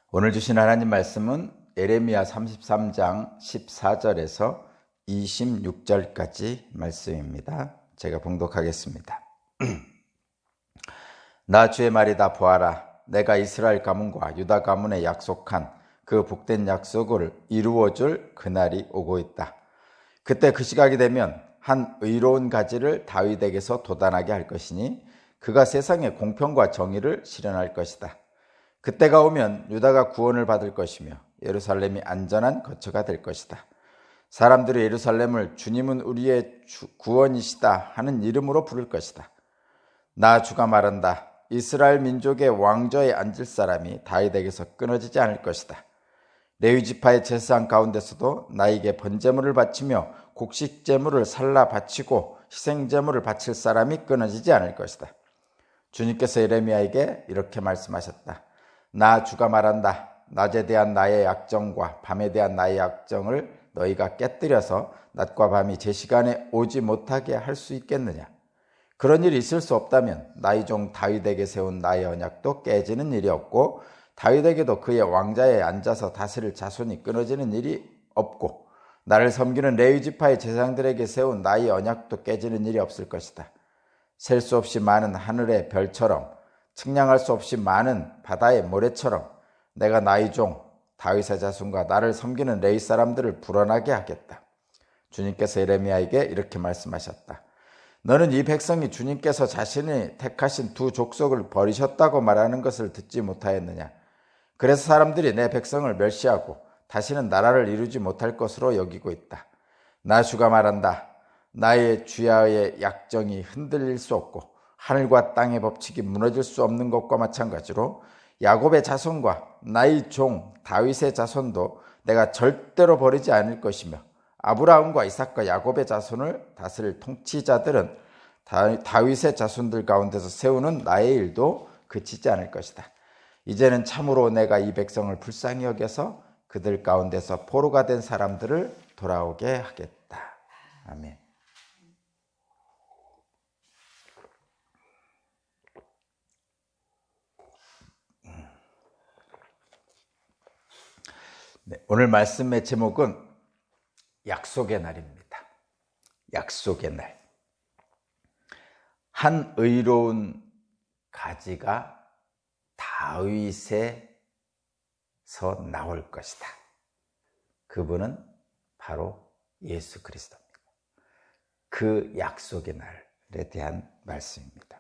오늘 주신 하나님 말씀은 예레미야 33장 14절에서 26절까지 말씀입니다. 제가 봉독하겠습니다. 나 주의 말이다. 보아라, 내가 이스라엘 가문과 유다 가문에 약속한 그 복된 약속을 이루어줄 그날이 오고 있다. 그때 그 시각이 되면 한 의로운 가지를 다윗에게서 돋아나게 할 것이니 그가 세상에 공평과 정의를 실현할 것이다. 그때가 오면 유다가 구원을 받을 것이며 예루살렘이 안전한 거처가 될 것이다. 사람들이 예루살렘을 주님은 우리의 구원이시다 하는 이름으로 부를 것이다. 나 주가 말한다. 이스라엘 민족의 왕좌에 앉을 사람이 다윗에게서 끊어지지 않을 것이다. 레위 지파의 제사장 가운데서도 나에게 번제물을 바치며 곡식 제물을 살라 바치고 희생 제물을 바칠 사람이 끊어지지 않을 것이다. 주님께서 예레미야에게 이렇게 말씀하셨다. 나 주가 말한다. 낮에 대한 나의 약정과 밤에 대한 나의 약정을 너희가 깨뜨려서 낮과 밤이 제 시간에 오지 못하게 할 수 있겠느냐? 그런 일이 있을 수 없다면 나의 종 다윗에게 세운 나의 언약도 깨지는 일이 없고 다윗에게도 그의 왕좌에 앉아서 다스릴 자손이 끊어지는 일이 없고 나를 섬기는 레위 지파의 제사장들에게 세운 나의 언약도 깨지는 일이 없을 것이다. 셀 수 없이 많은 하늘의 별처럼 측량할 수 없이 많은 바다의 모래처럼 내가 나의 종 다윗의 자손과 나를 섬기는 레위 사람들을 불어나게 하겠다. 주님께서 예레미야에게 이렇게 말씀하셨다. 너는 이 백성이 주님께서 자신이 택하신 두 족속을 버리셨다고 말하는 것을 듣지 못하였느냐? 그래서 사람들이 내 백성을 멸시하고 다시는 나라를 이루지 못할 것으로 여기고 있다. 나 주가 말한다. 나의 주야의 약정이 흔들릴 수 없고 하늘과 땅의 법칙이 무너질 수 없는 것과 마찬가지로 야곱의 자손과 나의 종 다윗의 자손도 내가 절대로 버리지 않을 것이며 아브라함과 이삭과 야곱의 자손을 다스릴 통치자들은 다윗의 자손들 가운데서 세우는 나의 일도 그치지 않을 것이다. 이제는 참으로 내가 이 백성을 불쌍히 여겨서 그들 가운데서 포로가 된 사람들을 돌아오게 하겠다. 아멘. 네, 오늘 말씀의 제목은 약속의 날입니다. 약속의 날. 한 의로운 가지가 다윗에서 나올 것이다. 그분은 바로 예수 그리스도입니다. 그 약속의 날에 대한 말씀입니다.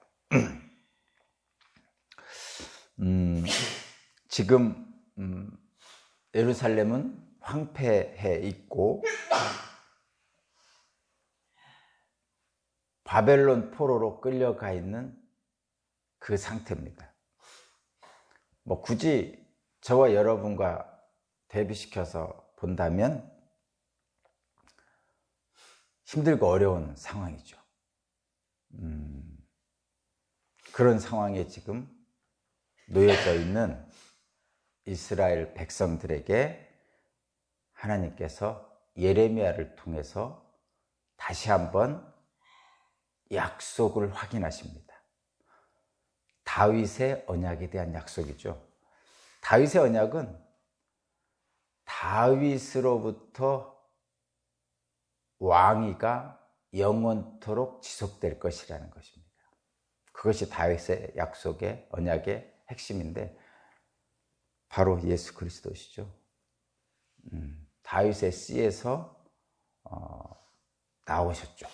지금 예루살렘은 황폐해 있고 바벨론 포로로 끌려가 있는 그 상태입니다. 굳이 저와 여러분과 대비시켜서 본다면 힘들고 어려운 상황이죠. 그런 상황에 지금 놓여져 있는 이스라엘 백성들에게 하나님께서 예레미야를 통해서 다시 한번 약속을 확인하십니다. 다윗의 언약에 대한 약속이죠. 다윗의 언약은 다윗으로부터 왕위가 영원토록 지속될 것이라는 것입니다. 그것이 다윗의 약속의 언약의 핵심인데 바로 예수 그리스도시죠. 다윗의 씨에서 나오셨죠.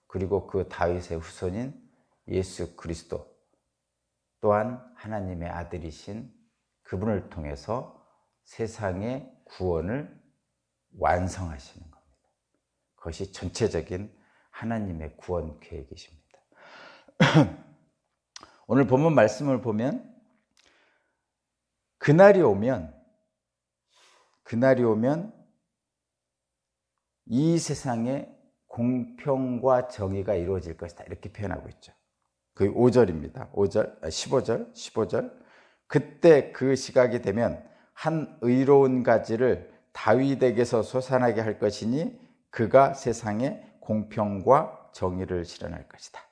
그리고 그 다윗의 후손인 예수 그리스도 또한 하나님의 아들이신 그분을 통해서 세상의 구원을 완성하시는 겁니다. 그것이 전체적인 하나님의 구원 계획이십니다. 오늘 본문 말씀을 보면 그날이 오면 이 세상에 공평과 정의가 이루어질 것이다. 이렇게 표현하고 있죠. 그 5절입니다. 15절. 그때 그 시각이 되면 한 의로운 가지를 다윗에게서 솟아나게 할 것이니 그가 세상에 공평과 정의를 실현할 것이다.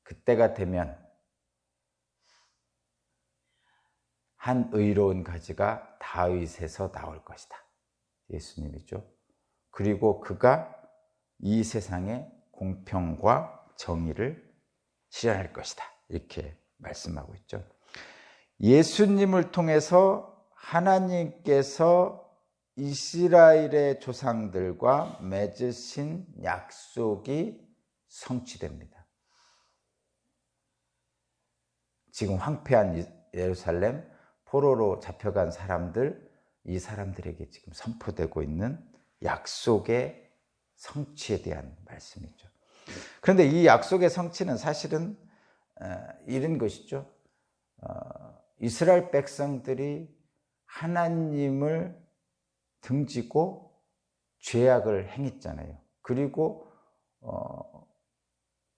그때가 되면 한 의로운 가지가 다윗에서 나올 것이다. 예수님이죠. 그리고 그가 이 세상에 공평과 정의를 실현할 것이다. 이렇게 말씀하고 있죠. 예수님을 통해서 하나님께서 이스라엘의 조상들과 맺으신 약속이 성취됩니다. 지금 황폐한 예루살렘, 포로로 잡혀간 사람들, 이 사람들에게 지금 선포되고 있는 약속의 성취에 대한 말씀이죠. 그런데 이 약속의 성취는 사실은 이런 것이죠. 이스라엘 백성들이 하나님을 등지고 죄악을 행했잖아요. 그리고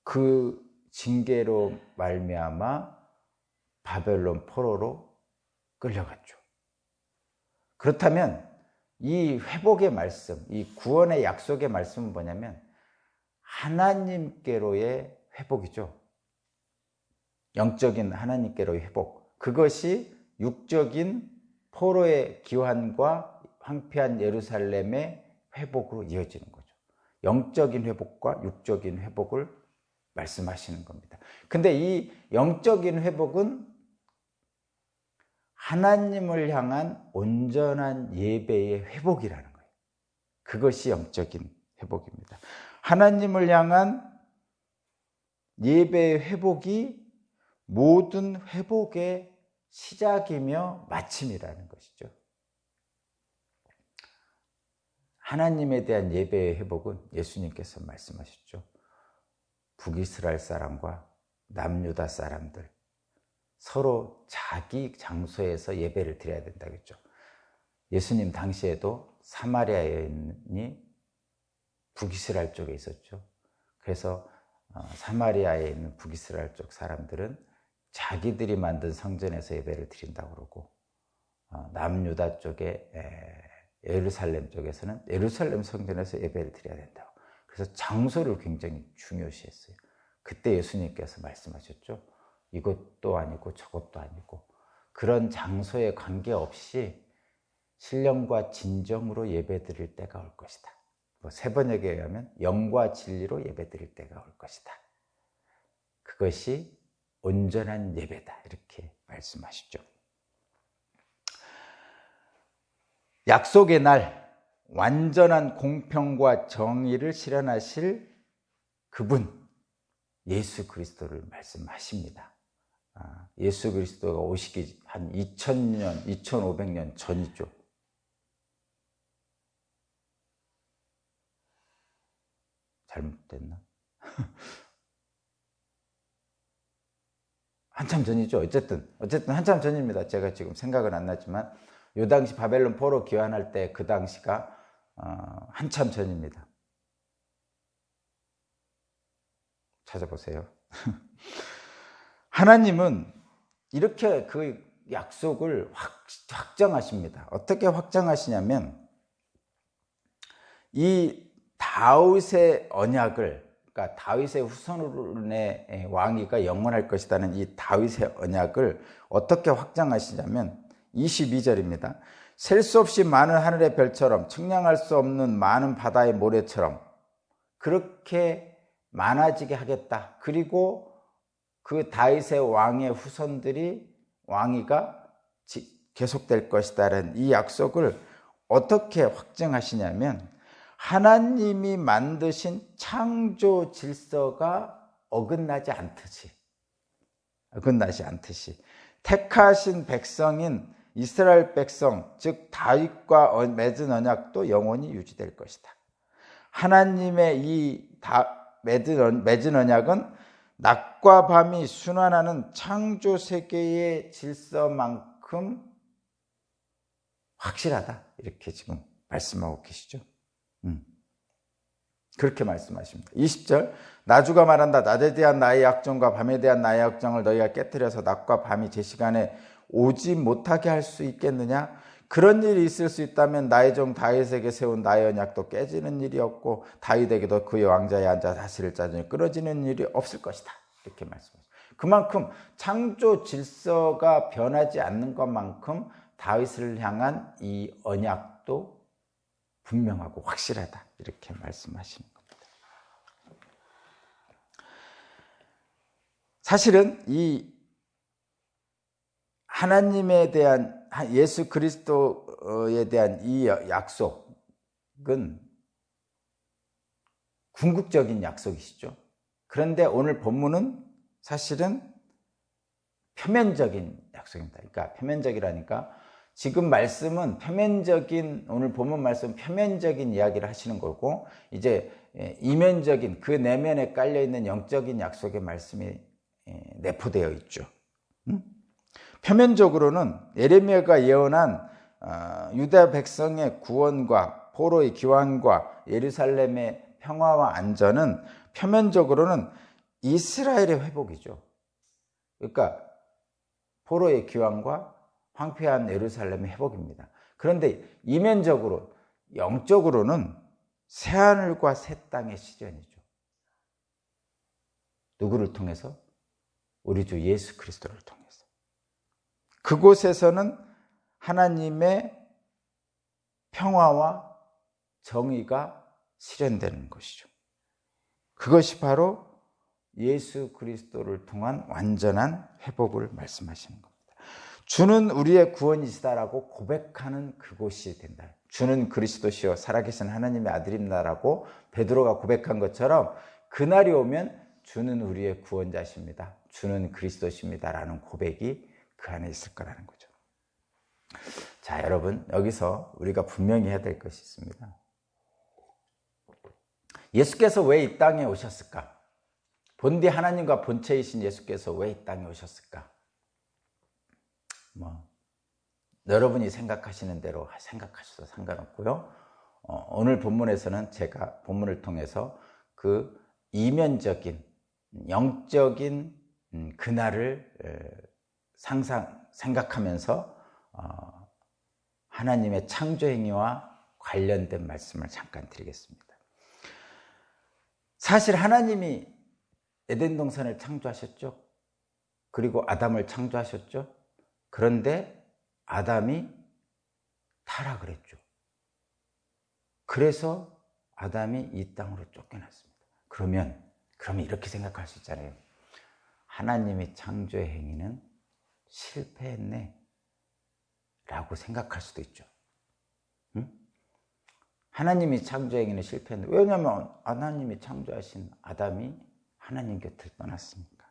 그 징계로 말미암아 바벨론 포로로 끌려갔죠. 그렇다면 이 회복의 말씀, 이 구원의 약속의 말씀은 뭐냐면 하나님께로의 회복이죠. 영적인 하나님께로의 회복. 그것이 육적인 포로의 기환과 황폐한 예루살렘의 회복으로 이어지는 거죠. 영적인 회복과 육적인 회복을 말씀하시는 겁니다. 근데 이 영적인 회복은 하나님을 향한 온전한 예배의 회복이라는 거예요. 그것이 영적인 회복입니다. 하나님을 향한 예배의 회복이 모든 회복의 시작이며 마침이라는 것이죠. 하나님에 대한 예배의 회복은 예수님께서 말씀하셨죠. 북이스라엘 사람과 남유다 사람들 서로 자기 장소에서 예배를 드려야 된다고 했죠. 예수님 당시에도 사마리아 여인이 북이스라엘 쪽에 있었죠. 그래서 사마리아에 있는 북이스라엘 쪽 사람들은 자기들이 만든 성전에서 예배를 드린다고 그러고, 남유다 쪽에 예루살렘 쪽에서는 예루살렘 성전에서 예배를 드려야 된다고. 그래서 장소를 굉장히 중요시했어요. 그때 예수님께서 말씀하셨죠. 이것도 아니고 저것도 아니고 그런 장소에 관계없이 신령과 진정으로 예배드릴 때가 올 것이다. 세 번역에 의하면 영과 진리로 예배드릴 때가 올 것이다. 그것이 온전한 예배다. 이렇게 말씀하시죠. 약속의 날 완전한 공평과 정의를 실현하실 그분 예수 그리스도를 말씀하십니다. 예수 그리스도가 오시기 한 2000년, 2500년 전이죠. 잘못됐나? 한참 전이죠. 어쨌든 한참 전입니다. 제가 지금 생각은 안 나지만 요 당시 바벨론 포로 귀환할 때 그 당시가 한참 전입니다. 찾아보세요. 하나님은 이렇게 그 약속을 확정하십니다. 어떻게 확정하시냐면 이 다윗의 언약을, 그러니까 다윗의 후손의 왕위가 영원할 것이라는 이 다윗의 언약을 어떻게 확정하시냐면 22절입니다. 셀 수 없이 많은 하늘의 별처럼 측량할 수 없는 많은 바다의 모래처럼 그렇게 많아지게 하겠다. 그리고 그 다윗의 왕의 후손들이 왕위가 계속될 것이다라는 이 약속을 어떻게 확정하시냐면 하나님이 만드신 창조 질서가 어긋나지 않듯이 택하신 백성인 이스라엘 백성, 즉 다윗과 맺은 언약도 영원히 유지될 것이다. 하나님의 이 맺은 언약은 낮과 밤이 순환하는 창조 세계의 질서만큼 확실하다. 이렇게 지금 말씀하고 계시죠. 그렇게 말씀하십니다. 20절 나주가 말한다. 낮에 대한 나의 약정과 밤에 대한 나의 약정을 너희가 깨뜨려서 낮과 밤이 제 시간에 오지 못하게 할 수 있겠느냐? 그런 일이 있을 수 있다면 나의 종 다윗에게 세운 나의 언약도 깨지는 일이 없고 다윗에게도 그의 왕자에 앉아 다스릴 자손이 끊어지는 일이 없을 것이다. 이렇게 말씀하십니다. 그만큼 창조 질서가 변하지 않는 것만큼 다윗을 향한 이 언약도 분명하고 확실하다, 이렇게 말씀하시는 겁니다. 사실은 이 하나님에 대한, 예수 그리스도에 대한 이 약속은 궁극적인 약속이시죠. 그런데 오늘 본문은 사실은 표면적인 약속입니다. 그러니까 표면적이라니까 지금 말씀은 표면적인, 오늘 본문 말씀은 표면적인 이야기를 하시는 거고, 이제 이면적인, 그 내면에 깔려있는 영적인 약속의 말씀이 내포되어 있죠. 표면적으로는 예레미야가 예언한 유다 백성의 구원과 포로의 귀환과 예루살렘의 평화와 안전은 표면적으로는 이스라엘의 회복이죠. 그러니까 포로의 귀환과 황폐한 예루살렘의 회복입니다. 그런데 이면적으로, 영적으로는 새하늘과 새 땅의 시전이죠. 누구를 통해서? 우리 주 예수 그리스도를 통해서. 그곳에서는 하나님의 평화와 정의가 실현되는 것이죠. 그것이 바로 예수 그리스도를 통한 완전한 회복을 말씀하시는 겁니다. 주는 우리의 구원이시다라고 고백하는 그곳이 된다. 주는 그리스도시요 살아계신 하나님의 아들입니다라고 베드로가 고백한 것처럼 그날이 오면 주는 우리의 구원자십니다, 주는 그리스도십니다라는 고백이 그 안에 있을 거라는 거죠. 자, 여러분, 여기서 우리가 분명히 해야 될 것이 있습니다. 예수께서 왜 이 땅에 오셨을까? 본디 하나님과 본체이신 예수께서 왜 이 땅에 오셨을까? 여러분이 생각하시는 대로 생각하셔도 상관없고요. 오늘 본문에서는 제가 본문을 통해서 그 이면적인, 영적인 그날을 생각하면서 하나님의 창조 행위와 관련된 말씀을 잠깐 드리겠습니다. 사실 하나님이 에덴 동산을 창조하셨죠. 그리고 아담을 창조하셨죠. 그런데 아담이 타락을 했죠. 그래서 아담이 이 땅으로 쫓겨났습니다. 그러면 이렇게 생각할 수 있잖아요. 하나님의 창조의 행위는 실패했네 라고 생각할 수도 있죠. 하나님이 창조의 행위는 실패했네. 왜냐하면 하나님이 창조하신 아담이 하나님 곁을 떠났으니까.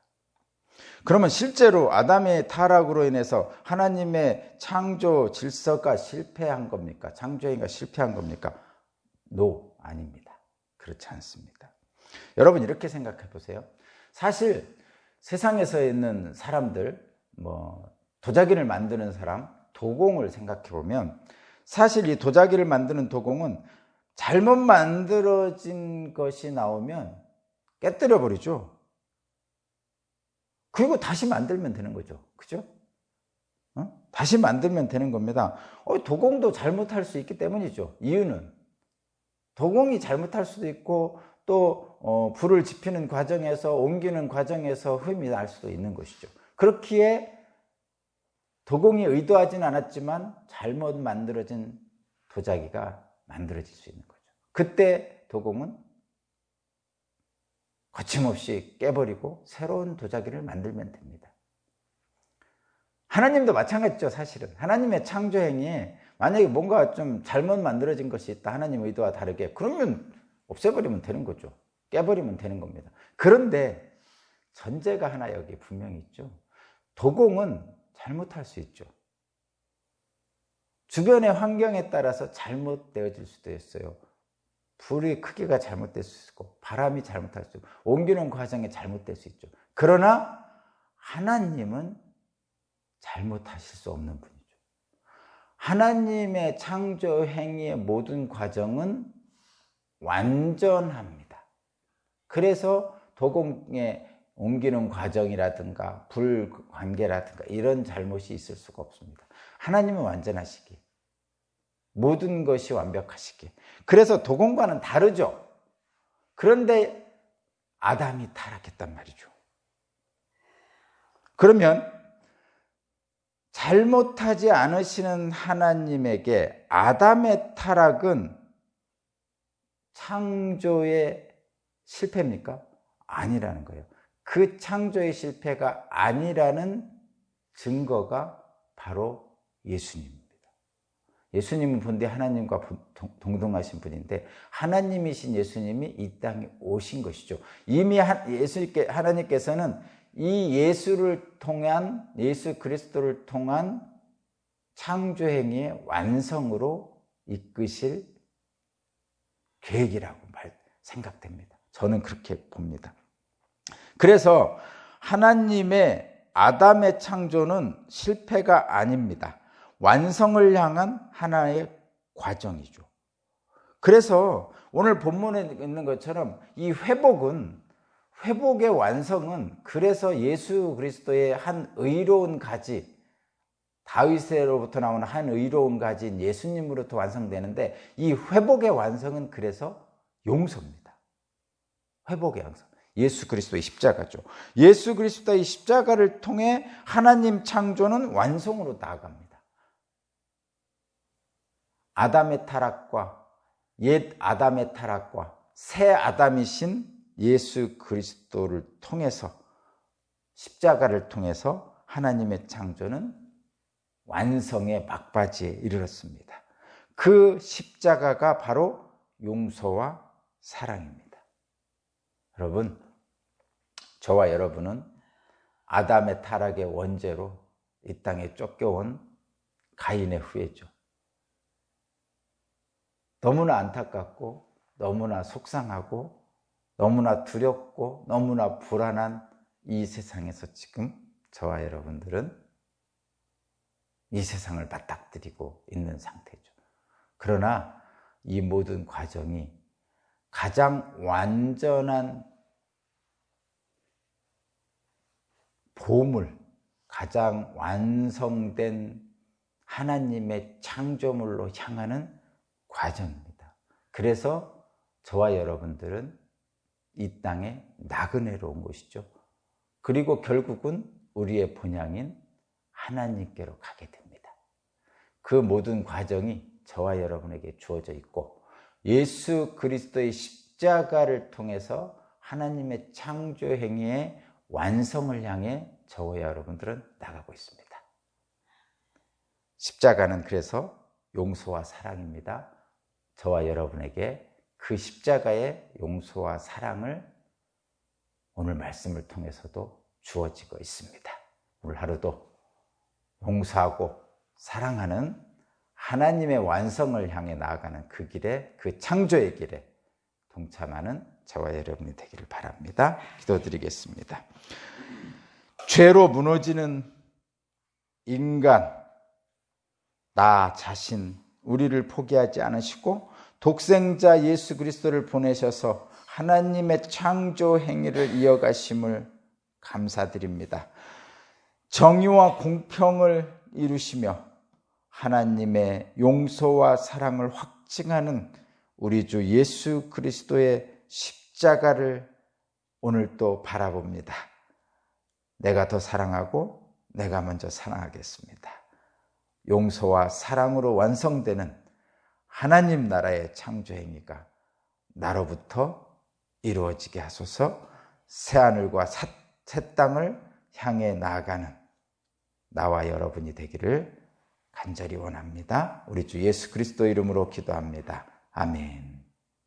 그러면 실제로 아담의 타락으로 인해서 하나님의 창조 질서가 실패한 겁니까? 창조 행위가 실패한 겁니까? No, 아닙니다. 그렇지 않습니다. 여러분, 이렇게 생각해 보세요. 사실 세상에서 있는 사람들, 도자기를 만드는 사람, 도공을 생각해 보면 사실 이 도자기를 만드는 도공은 잘못 만들어진 것이 나오면 깨뜨려 버리죠. 그리고 다시 만들면 되는 거죠. 그죠? 다시 만들면 되는 겁니다. 도공도 잘못할 수 있기 때문이죠. 이유는 도공이 잘못할 수도 있고 또 불을 지피는 과정에서, 옮기는 과정에서 흠이 날 수도 있는 것이죠. 그렇기에 도공이 의도하진 않았지만 잘못 만들어진 도자기가 만들어질 수 있는 거죠. 그때 도공은 거침없이 깨버리고 새로운 도자기를 만들면 됩니다. 하나님도 마찬가지죠. 사실은 하나님의 창조 행위에 만약에 뭔가 좀 잘못 만들어진 것이 있다, 하나님 의도와 다르게, 그러면 없애버리면 되는 거죠. 깨버리면 되는 겁니다. 그런데 전제가 하나 여기 분명히 있죠. 도공은 잘못할 수 있죠. 주변의 환경에 따라서 잘못되어질 수도 있어요. 불의 크기가 잘못될 수 있고, 바람이 잘못할 수 있고, 옮기는 과정에 잘못될 수 있죠. 그러나 하나님은 잘못하실 수 없는 분이죠. 하나님의 창조 행위의 모든 과정은 완전합니다. 그래서 도공에 옮기는 과정이라든가 불 관계라든가 이런 잘못이 있을 수가 없습니다. 하나님은 완전하시기, 모든 것이 완벽하시기. 그래서 도공과는 다르죠. 그런데 아담이 타락했단 말이죠. 그러면 잘못하지 않으시는 하나님에게 아담의 타락은 창조의 실패입니까? 아니라는 거예요. 그 창조의 실패가 아니라는 증거가 바로 예수님입니다. 예수님은 본디 하나님과 동등하신 분인데 하나님이신 예수님이 이 땅에 오신 것이죠. 이미 하나님께서는 이 예수를 통한, 예수 그리스도를 통한 창조행위의 완성으로 이끄실 계획이라고 생각됩니다. 저는 그렇게 봅니다. 그래서 하나님의 아담의 창조는 실패가 아닙니다. 완성을 향한 하나의 과정이죠. 그래서 오늘 본문에 있는 것처럼 이 회복의 완성은 그래서 예수 그리스도의 한 의로운 가지, 다윗으로부터 나오는 한 의로운 가지인 예수님으로부터 완성되는데 이 회복의 완성은 그래서 용서입니다. 회복의 완성. 예수 그리스도의 십자가죠. 예수 그리스도의 십자가를 통해 하나님 창조는 완성으로 나아갑니다. 아담의 타락과 옛 아담의 타락과 새 아담이신 예수 그리스도를 통해서 십자가를 통해서 하나님의 창조는 완성의 막바지에 이르렀습니다. 그 십자가가 바로 용서와 사랑입니다. 여러분, 저와 여러분은 아담의 타락의 원죄로 이 땅에 쫓겨온 가인의 후예죠. 너무나 안타깝고 너무나 속상하고 너무나 두렵고 너무나 불안한 이 세상에서 지금 저와 여러분들은 이 세상을 맞닥뜨리고 있는 상태죠. 그러나 이 모든 과정이 가장 완전한 보물, 가장 완성된 하나님의 창조물로 향하는 과정입니다. 그래서 저와 여러분들은 이 땅에 나그네로 온 것이죠. 그리고 결국은 우리의 본향인 하나님께로 가게 됩니다. 그 모든 과정이 저와 여러분에게 주어져 있고 예수 그리스도의 십자가를 통해서 하나님의 창조 행위의 완성을 향해 저와 여러분들은 나가고 있습니다. 십자가는 그래서 용서와 사랑입니다. 저와 여러분에게 그 십자가의 용서와 사랑을 오늘 말씀을 통해서도 주어지고 있습니다. 오늘 하루도 용서하고 사랑하는 하나님의 완성을 향해 나아가는 그 길에, 그 창조의 길에 동참하는 저와 여러분이 되기를 바랍니다. 기도드리겠습니다. 죄로 무너지는 인간, 나 자신, 우리를 포기하지 않으시고 독생자 예수 그리스도를 보내셔서 하나님의 창조 행위를 이어가심을 감사드립니다. 정의와 공평을 이루시며 하나님의 용서와 사랑을 확증하는 우리 주 예수 그리스도의 십자가를 오늘 또 바라봅니다. 내가 더 사랑하고 내가 먼저 사랑하겠습니다. 용서와 사랑으로 완성되는 하나님 나라의 창조 행위가 나로부터 이루어지게 하소서. 새하늘과 새 땅을 향해 나아가는 나와 여러분이 되기를 간절히 원합니다. 우리 주 예수 그리스도 이름으로 기도합니다. 아멘.